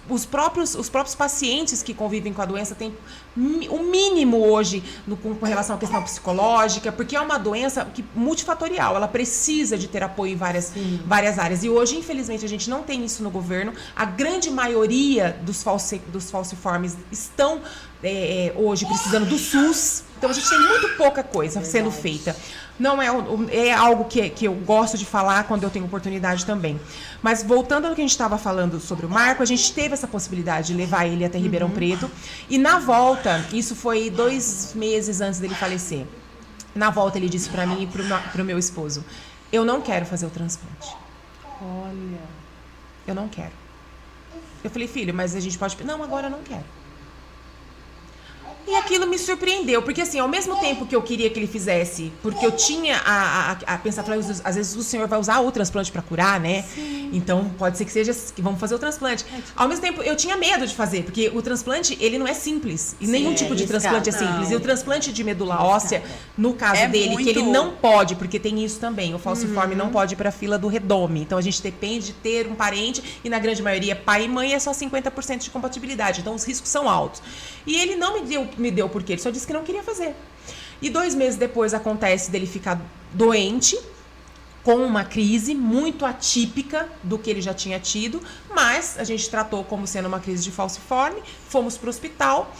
Os próprios pacientes que convivem com a doença têm o mínimo hoje com relação à questão psicológica, porque é uma doença multifatorial, ela precisa de ter apoio em várias áreas. E hoje, infelizmente, a gente não tem isso no governo. A grande maioria dos falciformes estão hoje precisando do SUS. Então a gente tem muito pouca coisa sendo feita. Não é algo que eu gosto de falar quando eu tenho oportunidade também. Mas voltando ao que a gente estava falando sobre o Marco, a gente teve essa possibilidade de levar ele até Ribeirão Preto. E na volta, isso foi 2 meses antes dele falecer, Na volta ele disse pra mim e pro meu esposo: eu não quero fazer o transplante. Olha. Eu não quero. Eu falei: filho, mas a gente pode... Não, agora eu não quero. E aquilo me surpreendeu, porque assim, ao mesmo tempo que eu queria que ele fizesse, porque eu tinha a pensar, às vezes o senhor vai usar o transplante pra curar, né? Sim. Então pode ser que seja que vamos fazer o transplante. Ao mesmo tempo, eu tinha medo de fazer, porque o transplante, ele não é simples. E nenhum tipo de transplante é simples. E o transplante de medula óssea, no caso dele, que ele não pode, porque tem isso também, o falciforme não pode ir pra fila do redome. Então a gente depende de ter um parente, e na grande maioria, pai e mãe, é só 50% de compatibilidade. Então os riscos são altos. E ele não me deu porque ele só disse que não queria fazer. E 2 meses depois acontece dele ficar doente, com uma crise muito atípica do que ele já tinha tido, mas a gente tratou como sendo uma crise de falciforme, fomos pro hospital,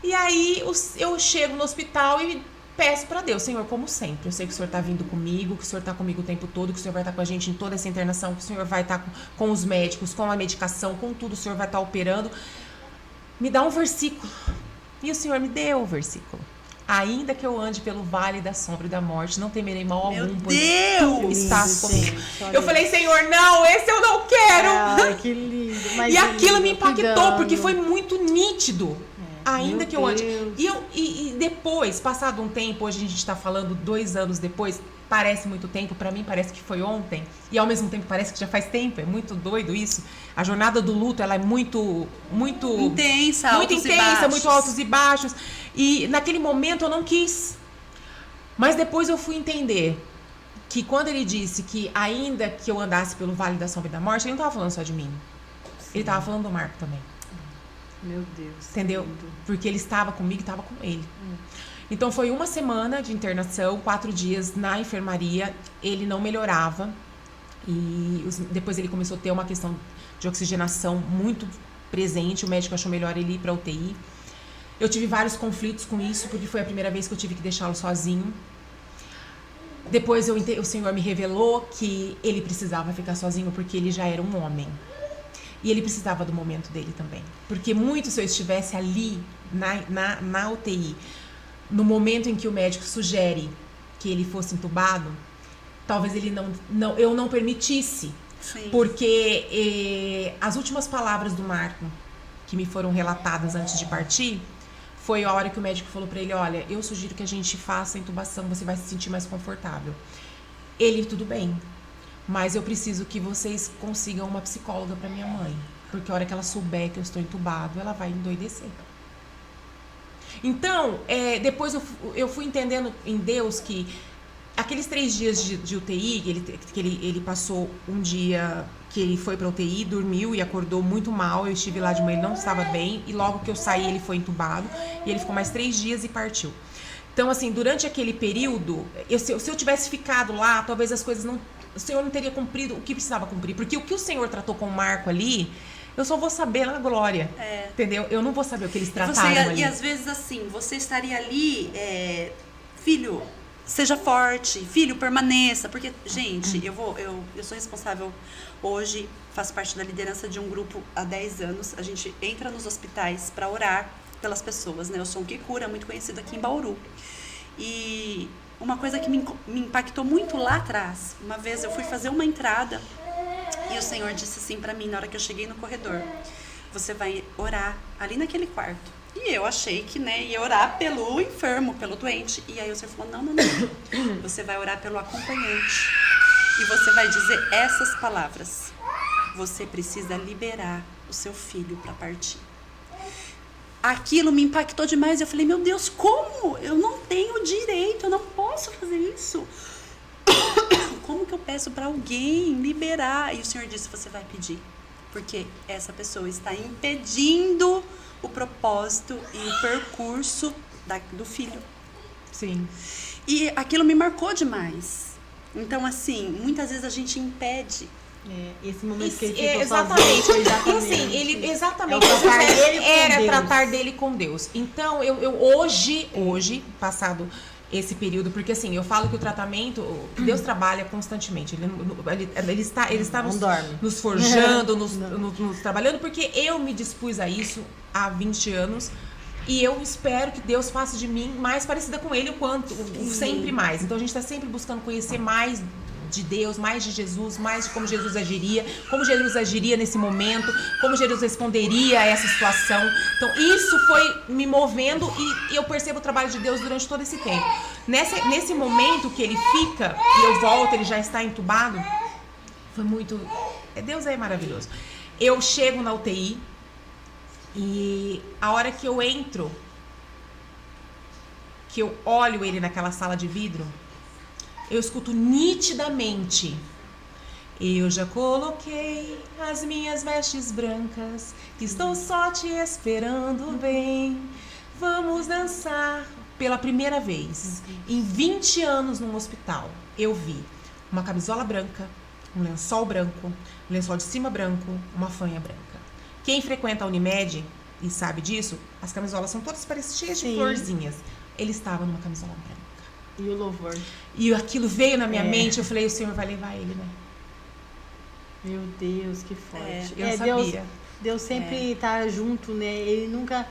e aí eu chego no hospital e peço para Deus: Senhor, como sempre, eu sei que o Senhor tá vindo comigo, que o Senhor tá comigo o tempo todo, que o Senhor vai estar com a gente em toda essa internação, que o Senhor vai estar com os médicos, com a medicação, com tudo, o Senhor vai estar operando. Me dá um versículo. E o Senhor me deu o versículo: ainda que eu ande pelo vale da sombra e da morte, não temerei mal algum, pois tu estás comigo. Eu falei: Senhor, não, esse eu não quero. Ai, que lindo. Mas e aquilo me impactou, porque foi muito nítido. Ainda que eu ande. E depois, passado um tempo, hoje a gente está falando 2 anos depois, parece muito tempo, pra mim parece que foi ontem, e ao mesmo tempo parece que já faz tempo, é muito doido isso. A jornada do luto, ela é muito intensa, muito altos e baixos, e naquele momento eu não quis. Mas depois eu fui entender que quando ele disse que ainda que eu andasse pelo vale da sombra e da morte, ele não estava falando só de mim. Sim. Ele estava falando do Marco também. Meu Deus. Entendeu? Porque ele estava comigo e estava com ele. Então foi 1 semana de internação, 4 dias na enfermaria, ele não melhorava. E depois ele começou a ter uma questão de oxigenação muito presente, o médico achou melhor ele ir para UTI. Eu tive vários conflitos com isso, porque foi a primeira vez que eu tive que deixá-lo sozinho. Depois o Senhor me revelou que ele precisava ficar sozinho porque ele já era um homem. E ele precisava do momento dele também. Porque muito se eu estivesse ali na UTI, no momento em que o médico sugere que ele fosse entubado, talvez ele eu não permitisse. Sim. Porque as últimas palavras do Marco, que me foram relatadas antes de partir, foi a hora que o médico falou pra ele: olha, eu sugiro que a gente faça a intubação, você vai se sentir mais confortável. Ele: tudo bem, mas eu preciso que vocês consigam uma psicóloga pra minha mãe, porque a hora que ela souber que eu estou entubado, ela vai endoidecer. Então, depois eu fui entendendo em Deus que aqueles 3 dias de UTI, que ele passou um dia que ele foi pra UTI, dormiu e acordou muito mal. Eu estive lá de manhã, ele não estava bem, e logo que eu saí ele foi entubado, e ele ficou mais 3 dias e partiu. Então, assim, durante aquele período, se eu tivesse ficado lá, talvez as coisas não... O Senhor não teria cumprido o que precisava cumprir, porque o que o Senhor tratou com o Marco ali, eu só vou saber na glória, entendeu? Eu não vou saber o que eles trataram ali. E às vezes, assim, você estaria ali, filho, seja forte, filho, permaneça, porque, gente, eu sou responsável hoje, faço parte da liderança de um grupo há 10 anos, a gente entra nos hospitais para orar pelas pessoas, né? Eu sou um que cura, muito conhecido aqui em Bauru. E uma coisa que me impactou muito lá atrás, uma vez eu fui fazer uma entrada e o Senhor disse assim pra mim, na hora que eu cheguei no corredor: você vai orar ali naquele quarto. E eu achei que, ia orar pelo enfermo, pelo doente. E aí o Senhor falou: não. Você vai orar pelo acompanhante. E você vai dizer essas palavras: você precisa liberar o seu filho para partir. Aquilo me impactou demais. Eu falei: meu Deus, como? Eu não tenho direito, eu não posso fazer isso. Como que eu peço para alguém liberar? E o Senhor disse: você vai pedir, porque essa pessoa está impedindo o propósito e o percurso do filho. Sim. E aquilo me marcou demais. Então, assim, muitas vezes a gente impede. Esse momento que ele ficou exatamente. sozinho, Exatamente. Era tratar dele com Deus. Então, eu hoje, passado esse período, porque assim, eu falo que o tratamento, Deus trabalha constantemente, ele está nos forjando, nos trabalhando, porque eu me dispus a isso há 20 anos, E eu espero que Deus faça de mim mais parecida com ele, sempre mais. Então a gente está sempre buscando conhecer mais de Deus, mais de Jesus, mais de como Jesus agiria nesse momento, como Jesus responderia a essa situação. Então isso foi me movendo e eu percebo o trabalho de Deus durante todo esse tempo. Nesse momento que ele fica e eu volto, ele já está entubado, foi muito... Deus é maravilhoso. Eu chego na UTI e a hora que eu entro, que eu olho ele naquela sala de vidro, eu escuto nitidamente: eu já coloquei as minhas vestes brancas, estou só te esperando, bem, vamos dançar. Pela primeira vez em 20 anos num hospital, eu vi uma camisola branca, um lençol branco, um lençol de cima branco, uma fanha branca. Quem frequenta a Unimed e sabe disso, as camisolas são todas cheias de florzinhas. Ele estava numa camisola branca. E o louvor. E aquilo veio na minha mente, eu falei, o Senhor vai levar ele, né? Meu Deus, que forte. Eu sabia. Deus sempre tá junto, né? Ele nunca...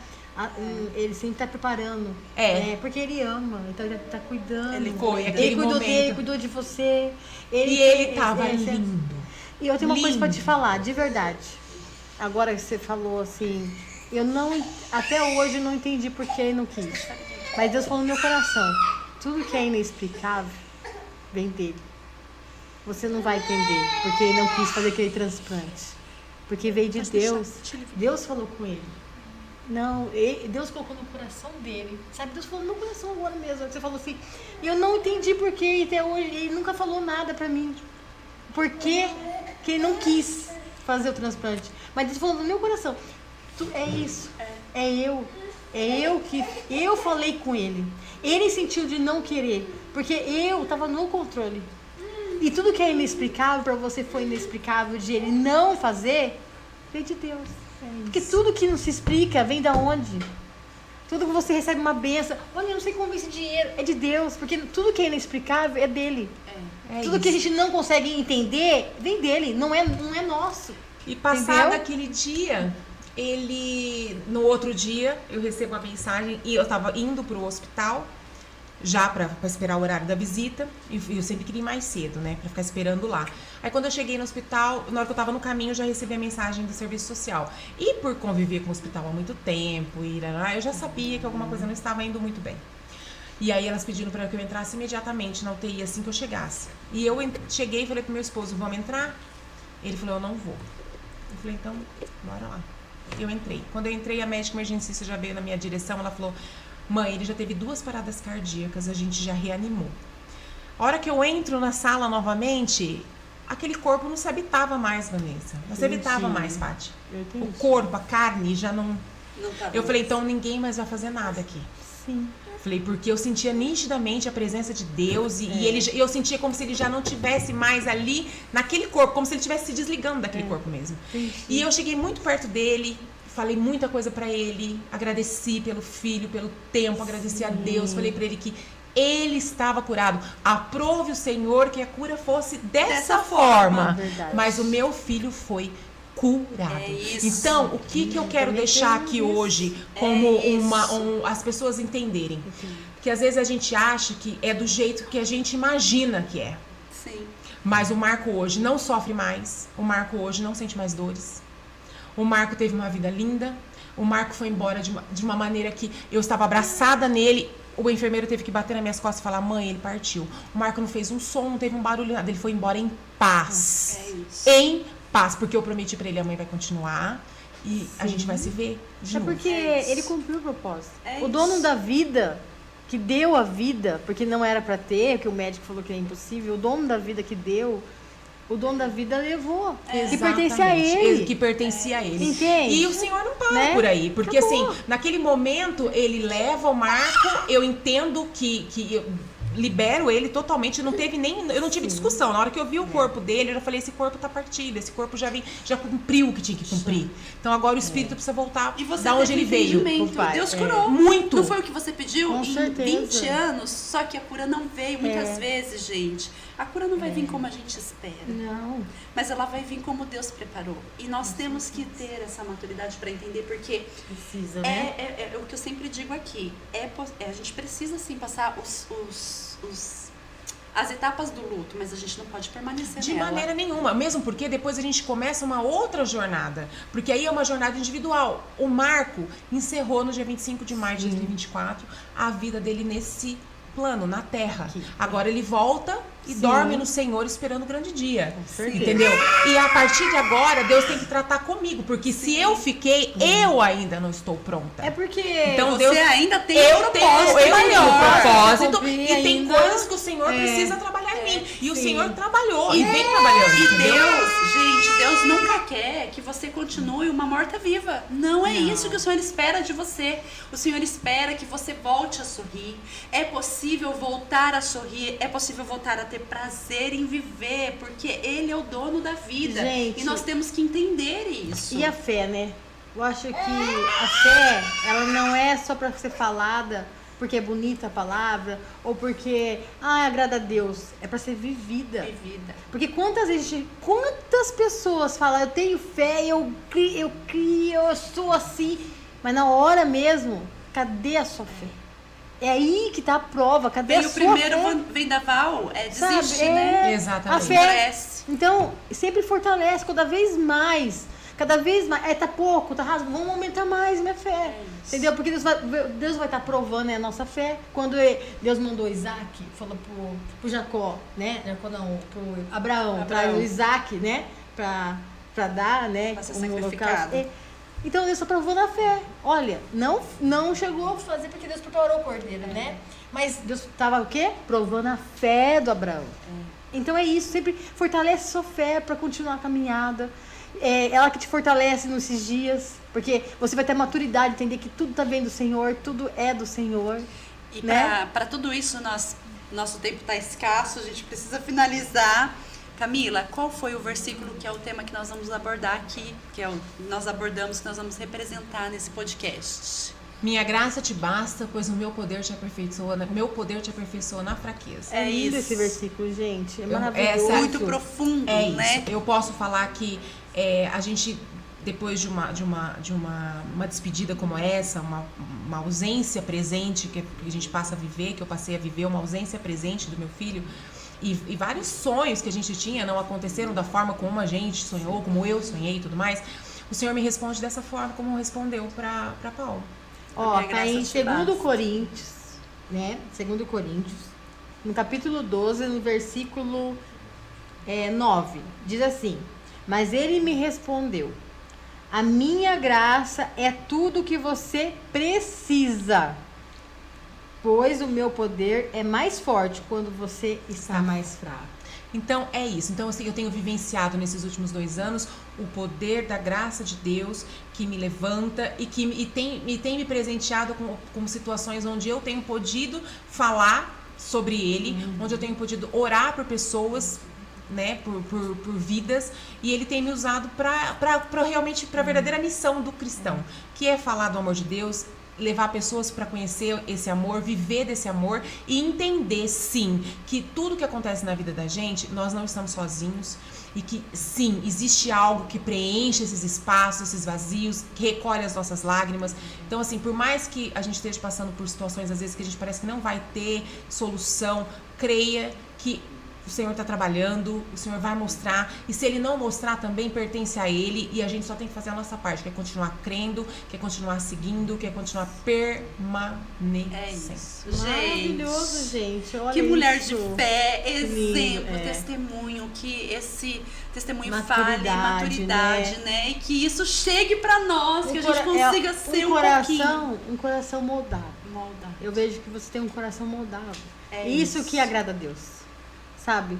Ele sempre tá preparando. Né? Porque ele ama, então ele tá cuidando. Ele foi, ele cuidou dele, cuidou de você. Ele tava lindo. E eu tenho uma coisa pra te falar, de verdade. Agora que você falou assim, até hoje eu não entendi por que ele não quis. Mas Deus falou no meu coração: tudo que é inexplicável vem dele. Você não vai entender porque ele não quis fazer aquele transplante. Porque veio de Deus. Deus falou com ele. Não, Deus colocou no coração dele. Sabe, Deus falou no meu coração agora mesmo. Você falou assim, e eu não entendi por que até hoje ele nunca falou nada pra mim. Por que ele não quis fazer o transplante. Mas Deus falou no meu coração: é isso, eu falei com ele. Ele sentiu de não querer, porque eu tava no controle. E tudo que é inexplicável pra você foi inexplicável de ele não fazer, veio de Deus. Porque tudo que não se explica vem da onde? Tudo que você recebe uma benção, olha, eu não sei como vem esse dinheiro, é de Deus, porque tudo que é inexplicável é dele. Tudo que a gente não consegue entender vem dele, não é nosso. E passado aquele dia, no outro dia, eu recebo a mensagem e eu tava indo pro hospital, já pra esperar o horário da visita, e eu sempre queria ir mais cedo, né, pra ficar esperando lá. Aí quando eu cheguei no hospital, na hora que eu tava no caminho, eu já recebi a mensagem do serviço social. E por conviver com o hospital há muito tempo, eu já sabia que alguma coisa não estava indo muito bem. E aí elas pediram pra que eu entrasse imediatamente na UTI assim que eu chegasse. E eu cheguei e falei pro meu esposo: vamos entrar? Ele falou: eu não vou. Eu falei: então, bora lá. Eu entrei. Quando eu entrei, a médica emergencista já veio na minha direção, ela falou: mãe, ele já teve 2 paradas cardíacas, a gente já reanimou. A hora que eu entro na sala novamente, aquele corpo não se habitava mais, Vanessa. Não se habitava mais, Paty. O corpo, a carne já não... Eu falei: então ninguém mais vai fazer nada aqui. Sim. Falei, porque eu sentia nitidamente a presença de Deus e eu sentia como se ele já não tivesse mais ali naquele corpo, como se ele estivesse se desligando daquele corpo mesmo. Sim. E eu cheguei muito perto dele, falei muita coisa pra ele, agradeci pelo filho, pelo tempo, agradeci a Deus, falei pra ele que ele estava curado. Aprove o Senhor que a cura fosse dessa forma. Mas o meu filho foi curado. Então, o que eu quero deixar aqui hoje como as pessoas entenderem? Que às vezes a gente acha que é do jeito que a gente imagina que é. Sim. Mas o Marco hoje não sofre mais. O Marco hoje não sente mais dores. O Marco teve uma vida linda. O Marco foi embora de uma maneira que eu estava abraçada nele. O enfermeiro teve que bater nas minhas costas e falar: mãe, ele partiu. O Marco não fez um som, não teve um barulho, nada. Ele foi embora em paz. Em paz, porque eu prometi pra ele: a mãe vai continuar e a gente vai se ver de novo. Porque ele cumpriu o propósito. O dono da vida, que deu a vida, porque não era pra ter, que o médico falou que é impossível, o dono da vida que deu, o dono da vida levou, que pertencia a ele. Que pertencia a ele. Entende? E o Senhor não para por aí, porque assim, naquele momento ele leva o Marco, eu entendo que libero ele totalmente, não teve nem, eu não tive discussão. Na hora que eu vi o corpo dele, eu já falei, esse corpo tá partido, esse corpo já cumpriu o que tinha que cumprir. Então agora o espírito precisa voltar da onde ele veio. Deus curou. Muito. Não foi o que você pediu? Com em certeza. 20 anos, só que a cura não veio. Muitas vezes, gente, a cura não vai vir como a gente espera. Não. Mas ela vai vir como Deus preparou. E nós temos que ter essa maturidade para entender, porque Precisa, né? é o que eu sempre digo aqui. A gente precisa sim passar as etapas do luto, mas a gente não pode permanecer De nela. maneira nenhuma, mesmo porque depois a gente começa uma outra jornada, porque aí é uma jornada individual. O Marco encerrou no dia 25 de maio de 2024 a vida dele nesse plano, na Terra. Agora ele volta e dorme no Senhor esperando o grande dia. Entendeu? E a partir de agora, Deus tem que tratar comigo, porque se eu fiquei, eu ainda não estou pronta. É porque Então, Você Deus, ainda tem eu um tenho propósito maior. propósito e tem ainda. coisas que o Senhor precisa trabalhar em mim. E o sim. Senhor trabalhou e vem trabalhando. E entendeu? Deus nunca quer que você continue uma morta-viva. Não é isso que o Senhor espera de você. O Senhor espera que você volte a sorrir. É possível voltar a sorrir, é possível voltar a ter prazer em viver, porque Ele é o dono da vida. Gente, e nós temos que entender isso. E a fé, né? Eu acho que a fé, ela não é só para ser falada porque é bonita a palavra ou porque, agrada a Deus. É para ser vivida. Porque quantas pessoas falam, eu tenho fé, eu crio, eu sou assim. Mas na hora mesmo, cadê a sua fé? É aí que tá a prova, cadê a sua fé? O primeiro vendaval desiste, Sabe? né? Exatamente. A fé. Então, sempre fortalece cada vez mais. Tá pouco, tá raso, vamos aumentar mais minha fé. Entendeu? Porque Deus vai estar provando a nossa fé. Quando Deus mandou Isaac, falou pro Jacó, né? Jacó não, pro Abraão, traz o Isaac, né? Pra dar, né? Pra ser um sacrificado. holocausto. Então Deus só provou na fé. Olha, não chegou a fazer porque Deus preparou o cordeiro, né? Mas Deus estava o quê? Provando a fé do Abraão. Então é isso, sempre fortalece sua fé para continuar a caminhada. É ela que te fortalece nesses dias, porque você vai ter maturidade, entender que tudo tá vendo do Senhor, tudo é do Senhor. E né? para tudo isso, nosso tempo está escasso, a gente precisa finalizar. Camila, qual foi o versículo que é o tema que nós vamos abordar aqui, nós abordamos, que nós vamos representar nesse podcast? Minha graça te basta, pois o meu poder te aperfeiçoa na fraqueza. É lindo esse versículo, gente. É maravilhoso. Muito profundo, né? Isso. Eu posso falar que a gente, depois de uma despedida como essa, uma ausência presente que a gente passa a viver, que eu passei a viver, uma ausência presente do meu filho, e vários sonhos que a gente tinha não aconteceram da forma como a gente sonhou, como eu sonhei e tudo mais, o Senhor me responde dessa forma como respondeu para Paulo. Tá em 2 Coríntios, né? 2 Coríntios, no capítulo 12, no versículo 9, diz assim: mas ele me respondeu, a minha graça é tudo que você precisa, pois o meu poder é mais forte quando você está mais fraco. Então, é isso. Então, assim, eu tenho vivenciado nesses últimos 2 anos o poder da graça de Deus que me levanta e que tem me presenteado com situações onde eu tenho podido falar sobre Ele, onde eu tenho podido orar por pessoas, né, por vidas, e Ele tem me usado para realmente, para a verdadeira missão do cristão, que é falar do amor de Deus, levar pessoas para conhecer esse amor, viver desse amor e entender, sim, que tudo que acontece na vida da gente, nós não estamos sozinhos e que, sim, existe algo que preenche esses espaços, esses vazios, que recolhe as nossas lágrimas. Então, assim, por mais que a gente esteja passando por situações, às vezes, que a gente parece que não vai ter solução, creia que o Senhor está trabalhando, o Senhor vai mostrar, e se Ele não mostrar, também pertence a Ele, e a gente só tem que fazer a nossa parte, que é continuar crendo, que é continuar seguindo, que é continuar permanecendo. É isso. Maravilhoso, gente. Olha que mulher isso. de fé, exemplo, lindo, testemunho, que esse testemunho Maturidade, maturidade, né? E que isso chegue para nós, que a gente consiga ser um coração moldado. Eu vejo que você tem um coração moldado. Isso que agrada a Deus. Sabe?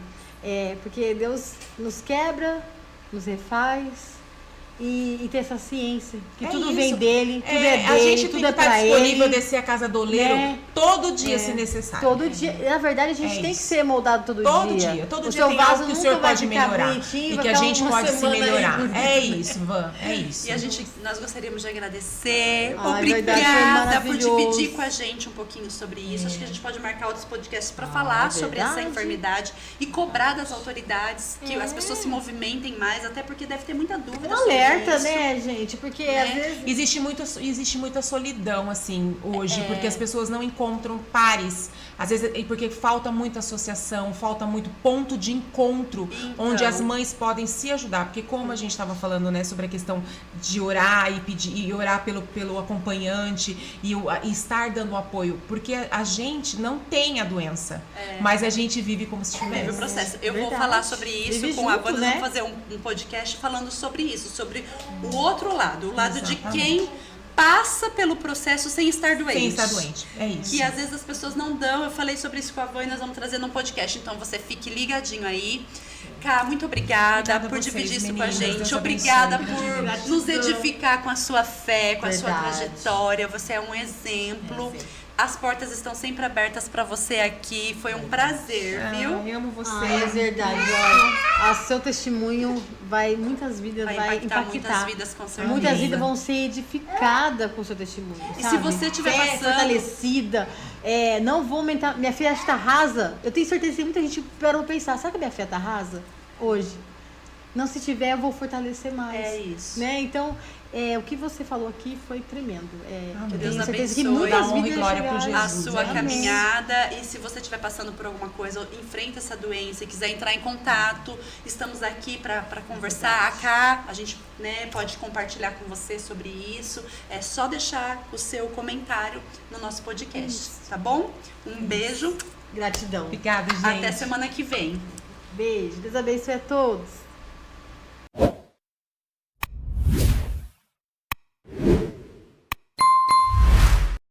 Porque Deus nos quebra, nos refaz e ter essa ciência. Que tudo isso. vem dele, tudo é A dele, gente tudo tem é que estar pra disponível, ele. descer a casa do oleiro todo dia, se necessário. Todo dia. Na verdade, a gente tem que ser moldado todo dia. Todo o dia seu tem vaso algo que o nunca senhor vai pode ficar melhorar. bonitinho, E vai que a ficar gente uma pode se semana aí melhorar. bonito. É isso, Van. É isso. E nós gostaríamos de agradecer. Ai, verdade, foi Obrigada por maravilhoso. dividir com a gente um pouquinho sobre isso. Acho que a gente pode marcar outros podcasts para falar sobre essa verdade. enfermidade e cobrar das autoridades que as pessoas se movimentem mais, até porque deve ter muita dúvida sobre Alerta, isso. né, gente? Porque às vezes. Existe muita solidão, assim, hoje, porque as pessoas não encontram pares. Às vezes, porque falta muita associação, falta muito ponto de encontro, onde as mães podem se ajudar. Porque como a gente estava falando, né, sobre a questão de orar e pedir, e orar pelo acompanhante e estar dando apoio. Porque a gente não tem a doença, mas a gente vive como se tivesse. Vive o processo. Eu vou Verdade. falar sobre isso Vive com a junto, Wanda, né? vamos fazer um podcast falando sobre isso, sobre o outro lado, o lado de Exatamente. quem passa pelo processo sem estar doente. Sem estar doente, é isso. Que às vezes as pessoas não dão. Eu falei sobre isso com a Van e nós vamos trazer num podcast. Então você fique ligadinho aí. Cá, muito obrigada por vocês, dividir isso com meninas. a Deus gente. abençoe. Obrigada por Gratidão. nos edificar com a sua fé, com a sua Verdade. trajetória. Você é um exemplo. As portas estão sempre abertas para você aqui. Foi um prazer, viu? Eu amo você. É verdade, olha. O seu testemunho vai, muitas vidas vai impactar. muitas vidas, com certeza. Muitas vidas vão ser edificadas com o seu testemunho. E sabe? se você estiver Fé passando- fortalecida, não vou aumentar. Minha fé está rasa. Eu tenho certeza que muita gente parou pra pensar: será que minha fé está rasa hoje? Não, se tiver, eu vou fortalecer mais. É isso. Né? Então, o que você falou aqui foi tremendo. Eu Deus tenho certeza que abençoe. muitas Dá honra e vidas glória pro chegaram. A Jesus. sua Amém. caminhada, e se você estiver passando por alguma coisa, enfrenta essa doença e quiser entrar em contato, estamos aqui para conversar. A gente, né, pode compartilhar com você sobre isso. É só deixar o seu comentário no nosso podcast, tá bom? Um beijo, Gratidão. Obrigada, gente. até semana que vem. Beijo. Deus abençoe a todos.